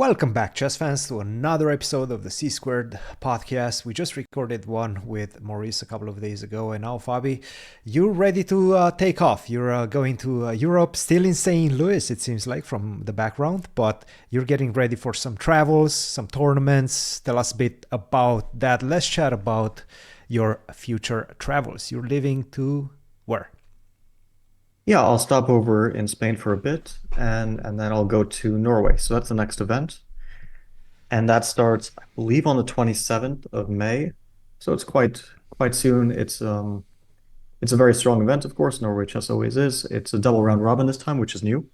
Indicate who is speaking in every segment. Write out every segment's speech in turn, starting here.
Speaker 1: Welcome back, chess fans, to another episode of the C Squared podcast. We just recorded one with Maurice a couple of days ago, and now, Fabi, you're ready to take off. You're going to Europe, still in St. Louis, it seems like, from the background, but you're getting ready for some travels, some tournaments. Tell us a bit about that. Let's chat about your future travels. You're leaving to where?
Speaker 2: Yeah, I'll stop over in Spain for a bit and then I'll go to Norway. So that's the next event. And that starts, I believe, on the 27th of May. So it's quite soon. It's a very strong event, of course. Norway Chess always is. It's a double round robin this time, which is new.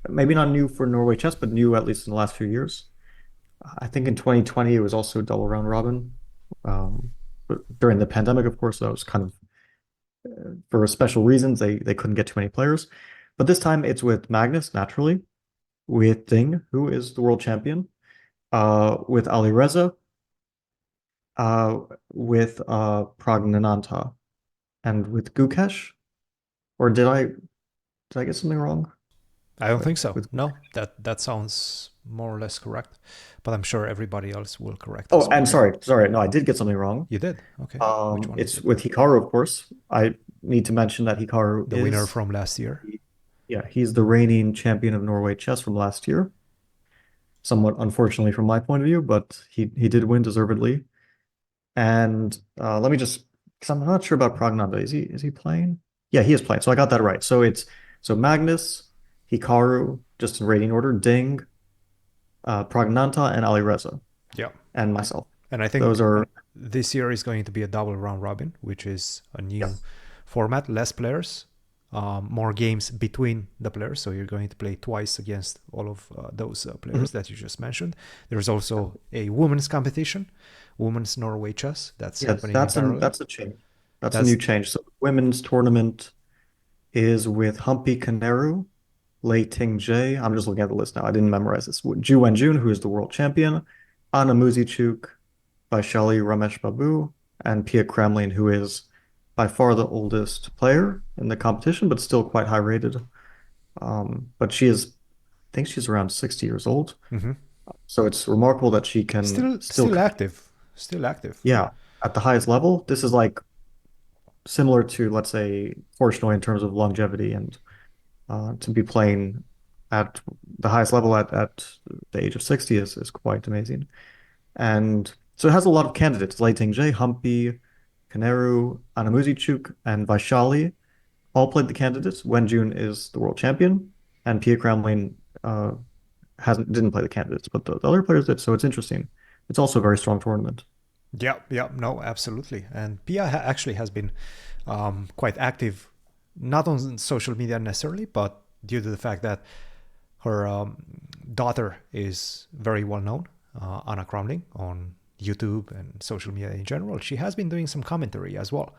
Speaker 2: Maybe not new for Norway Chess, but new at least in the last few years. I think in 2020 it was also double round robin. But during the pandemic, of course, that was kind of for special reasons. They couldn't get too many players. But this time it's with Magnus, naturally, with Ding, who is the world champion, with Ali Reza, uh, with Pragnananta, and with Gukesh. Or did I get something wrong?
Speaker 1: I don't
Speaker 2: With
Speaker 1: think so.
Speaker 2: with
Speaker 1: No, that sounds more or less correct, but I'm sure everybody else will correct
Speaker 2: Oh,
Speaker 1: us
Speaker 2: and
Speaker 1: once.
Speaker 2: sorry, no, I did get something wrong.
Speaker 1: You did? Okay. Which one is
Speaker 2: It's
Speaker 1: it?
Speaker 2: with Hikaru, of course. I need to mention that Hikaru
Speaker 1: The winner
Speaker 2: is,
Speaker 1: from last year?
Speaker 2: yeah, he's the reigning champion of Norway chess from last year. Somewhat unfortunately from my point of view, but he did win deservedly. And let me just, because I'm not sure about Pragnanda. Is he playing? Yeah, he is playing. So I got that right. So Magnus, Hikaru, just in rating order, Ding, Pragnanta, and Alireza,
Speaker 1: Yeah.
Speaker 2: and myself.
Speaker 1: And I
Speaker 2: Those
Speaker 1: think
Speaker 2: are
Speaker 1: this year is going to be a double round robin, which is a new
Speaker 2: yes.
Speaker 1: format, less players, more games between the players. So you're going to play twice against all of those
Speaker 2: Mhm.
Speaker 1: players that you just mentioned. There's also a women's competition, women's Norway chess, that's
Speaker 2: Yes,
Speaker 1: happening in parallel.
Speaker 2: that's a change. That's a new
Speaker 1: That's
Speaker 2: change. So women's tournament is with Humpy Kaneru, Lei Ting J. I'm just looking at the list now. I didn't memorize this. Ju Wenjun, who is the world champion, Anna Muzichuk, Vaishali Ramesh Babu, and Pia Kremlin, who is by far the oldest player in the competition, but still quite high rated. But I think she's around 60 years old.
Speaker 1: mhm.
Speaker 2: So it's remarkable that she can
Speaker 1: still
Speaker 2: still
Speaker 1: still
Speaker 2: compete.
Speaker 1: active, still active.
Speaker 2: Yeah, at the highest level. This is like similar to, let's say, Portnoy in terms of longevity and to be playing at the highest level at the age of 60 is quite amazing. And so it has a lot of candidates. Lei Tingje, Humpy, Kaneru, Anamuzichuk, and Vaishali all played the candidates. Wenjun is the world champion, and Pia Kramlin hasn't didn't play the candidates, but the other players did. So it's interesting. It's also a very strong tournament.
Speaker 1: Yeah, yeah, no, absolutely. And Pia actually has been quite active, not on social media necessarily, but due to the fact that her daughter is very well known, Anna Cromling, on YouTube and social media in general. She has been doing some commentary as well.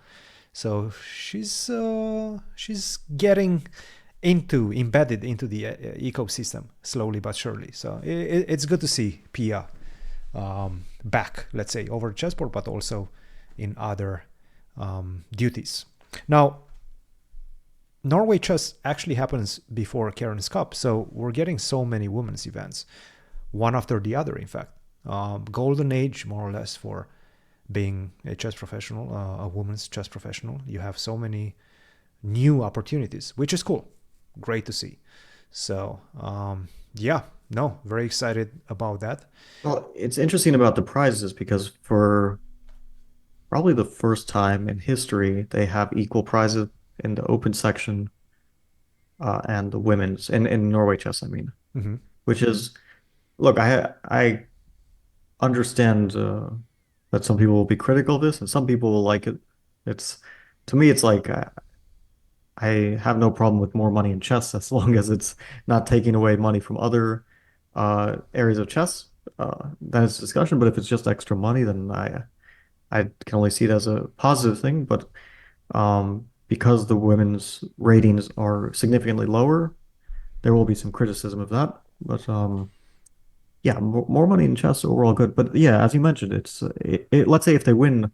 Speaker 1: So she's getting embedded into the ecosystem slowly but surely. So it's good to see Pia back, let's say, over chessboard, but also in other duties. Now, Norway Chess actually happens before Karen's Cup, so we're getting so many women's events, one after the other, in fact. Golden age, more or less, for being a chess professional, a woman's chess professional. You have so many new opportunities, which is cool. Great to see. So, yeah, no, very excited about that.
Speaker 2: Well, it's interesting about the prizes because for probably the first time in history, they have equal prizes in the open section and the women's in Norway chess, I mean,
Speaker 1: Mm-hmm.
Speaker 2: which is look, I understand that some people will be critical of this and some people will like it. It's to me, it's like I have no problem with more money in chess as long as it's not taking away money from other areas of chess. Then it's a discussion. But if it's just extra money, then I can only see it as a positive thing. But because the women's ratings are significantly lower, there will be some criticism of that. But yeah, more money in chess overall good. But yeah, as you mentioned, let's say if they win,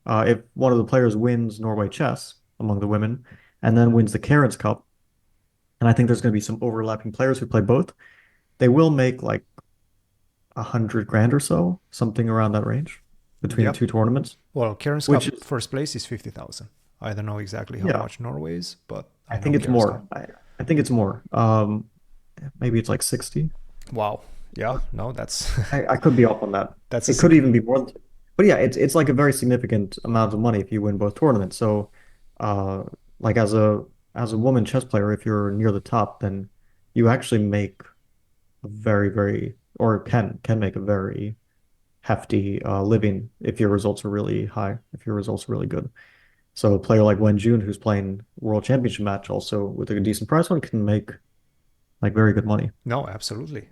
Speaker 2: if one of the players wins Norway chess among the women and then wins the Karen's Cup, and I think there's going to be some overlapping players who play both, they will make like 100 grand or so, something around that range between the
Speaker 1: Yep.
Speaker 2: two tournaments,
Speaker 1: Well, Karen's
Speaker 2: which
Speaker 1: Cup
Speaker 2: is,
Speaker 1: first place is 50,000. I don't know exactly how
Speaker 2: yeah,
Speaker 1: much Norway is, but I
Speaker 2: I
Speaker 1: know
Speaker 2: think it's
Speaker 1: Karen's Cup.
Speaker 2: more. I think it's more. Maybe it's like 60.
Speaker 1: Wow. Yeah. No, that's
Speaker 2: I could be off on that.
Speaker 1: that's a
Speaker 2: It could even be more. But yeah, it's like a very significant amount of money if you win both tournaments. So, uh, like as a woman chess player, if you're near the top, then you actually make a very or can make a very hefty living if your results are really high, if your results are really good. So a player like Wen Jun, who's playing World Championship match also with a decent prize one, can make like very good money.
Speaker 1: no, absolutely.